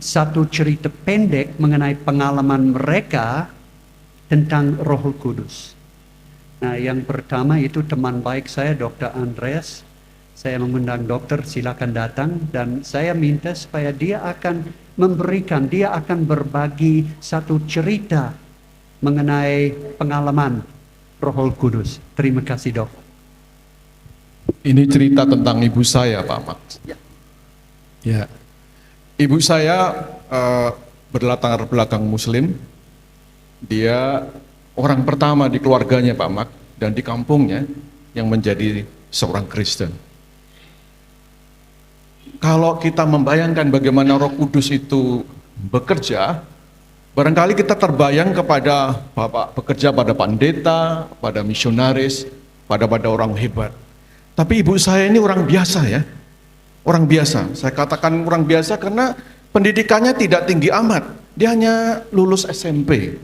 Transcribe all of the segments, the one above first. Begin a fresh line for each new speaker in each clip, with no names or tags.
satu cerita pendek mengenai pengalaman mereka tentang Roh Kudus. Nah, yang pertama itu teman baik saya, Dr. Andreas. Saya mengundang dokter, silakan datang, dan saya minta supaya dia akan berbagi satu cerita mengenai pengalaman Roh Kudus. Terima kasih, Dok.
Ini cerita tentang ibu saya, Pak Max. Ya. Ibu saya berlatar belakang Muslim. Dia orang pertama di keluarganya, Pak Max, dan di kampungnya yang menjadi seorang Kristen. Kalau kita membayangkan bagaimana Roh Kudus itu bekerja, barangkali kita terbayang kepada Bapak bekerja pada pendeta, pada misionaris, pada orang hebat. Tapi ibu saya ini orang biasa ya, orang biasa. Saya katakan orang biasa karena pendidikannya tidak tinggi amat. Dia hanya lulus SMP.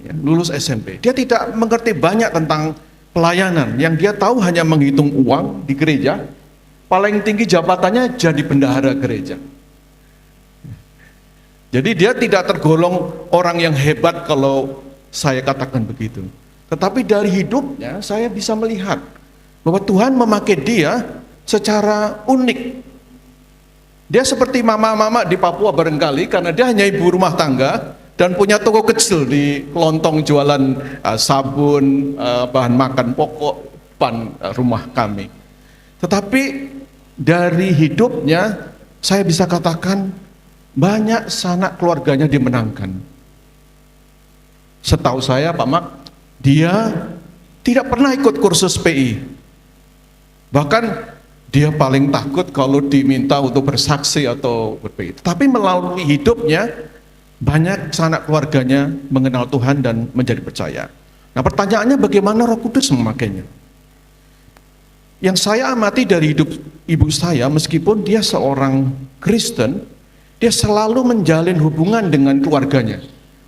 Ya, lulus SMP. Dia tidak mengerti banyak tentang pelayanan. Yang dia tahu hanya menghitung uang di gereja. Paling tinggi jabatannya jadi bendahara gereja. Jadi dia tidak tergolong orang yang hebat kalau saya katakan begitu. Tetapi dari hidupnya saya bisa melihat bahwa Tuhan memakai dia secara unik. Dia seperti mama-mama di Papua barangkali karena dia hanya ibu rumah tangga dan punya toko kecil di Kelontong jualan sabun, bahan makan pokok depan rumah kami. Tetapi dari hidupnya saya bisa katakan banyak sanak keluarganya dimenangkan. Setahu saya Pak Mak, dia tidak pernah ikut kursus PI. Bahkan dia paling takut kalau diminta untuk bersaksi atau ber-PI. Tapi melalui hidupnya banyak sanak keluarganya mengenal Tuhan dan menjadi percaya. Nah, pertanyaannya bagaimana Roh Kudus memakainya? Yang saya amati dari hidup ibu saya, meskipun dia seorang Kristen, dia selalu menjalin hubungan dengan keluarganya.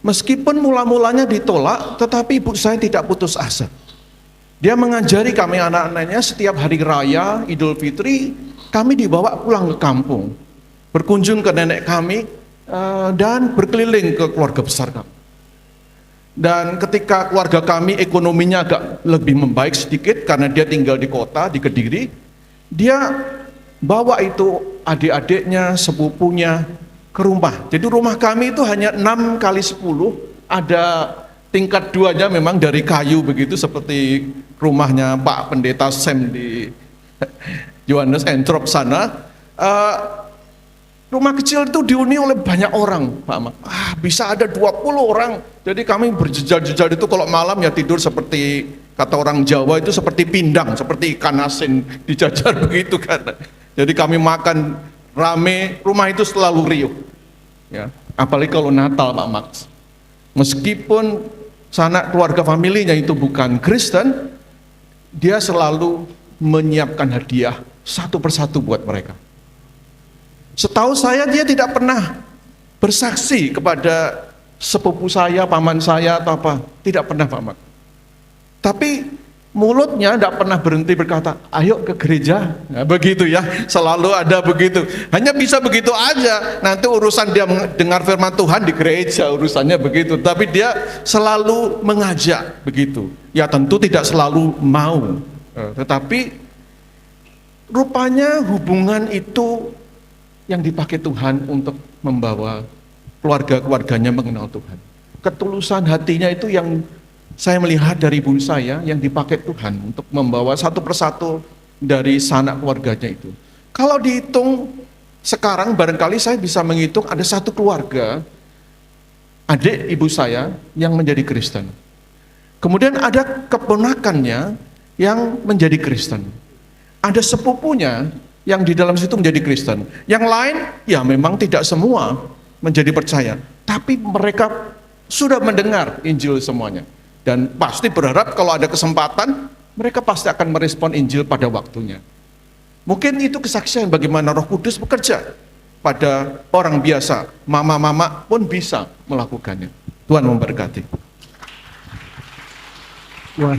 Meskipun mula-mulanya ditolak, tetapi ibu saya tidak putus asa. Dia mengajari kami anak-anaknya setiap hari raya, Idul Fitri, kami dibawa pulang ke kampung. Berkunjung ke nenek kami, dan berkeliling ke keluarga besar kami. Dan ketika keluarga kami ekonominya agak lebih membaik sedikit, karena dia tinggal di kota, di Kediri, dia bawa itu adik-adiknya, sepupunya ke rumah. Jadi rumah kami itu hanya 6 kali 10, ada tingkat 2-nya memang dari kayu begitu, seperti rumahnya Pak Pendeta Sam di Johannes Entrop sana. Rumah kecil itu dihuni oleh banyak orang, Pak Mak. Bisa ada 20 orang. Jadi kami berjejal-jejal itu kalau malam ya tidur seperti kata orang Jawa itu seperti pindang, seperti ikan asin dijajar begitu kan. Jadi kami makan rame, rumah itu selalu riuh. Ya, apalagi kalau Natal, Pak Mak. Meskipun sanak keluarga familinya itu bukan Kristen, dia selalu menyiapkan hadiah satu persatu buat mereka. Setahu saya dia tidak pernah bersaksi kepada sepupu saya, paman saya atau apa, tidak pernah Pak Mak. Tapi mulutnya tidak pernah berhenti berkata, ayo ke gereja, nah, begitu ya, selalu ada begitu. Hanya bisa begitu aja, nanti urusan dia mendengar firman Tuhan di gereja, urusannya begitu. Tapi dia selalu mengajak begitu. Ya tentu tidak selalu mau, tetapi rupanya hubungan itu yang dipakai Tuhan untuk membawa keluarga-keluarganya mengenal Tuhan. Ketulusan hatinya itu yang saya melihat dari ibu saya yang dipakai Tuhan untuk membawa satu persatu dari sanak keluarganya itu. Kalau dihitung sekarang barangkali saya bisa menghitung ada satu keluarga adik ibu saya yang menjadi Kristen. Kemudian ada keponakannya yang menjadi Kristen. Ada sepupunya yang di dalam situ menjadi Kristen. Yang lain ya memang tidak semua menjadi percaya, tapi mereka sudah mendengar Injil semuanya. Dan pasti berharap kalau ada kesempatan, mereka pasti akan merespon Injil pada waktunya. Mungkin itu kesaksian bagaimana Roh Kudus bekerja pada orang biasa. Mama-mama pun bisa melakukannya. Tuhan memberkati.
Wah,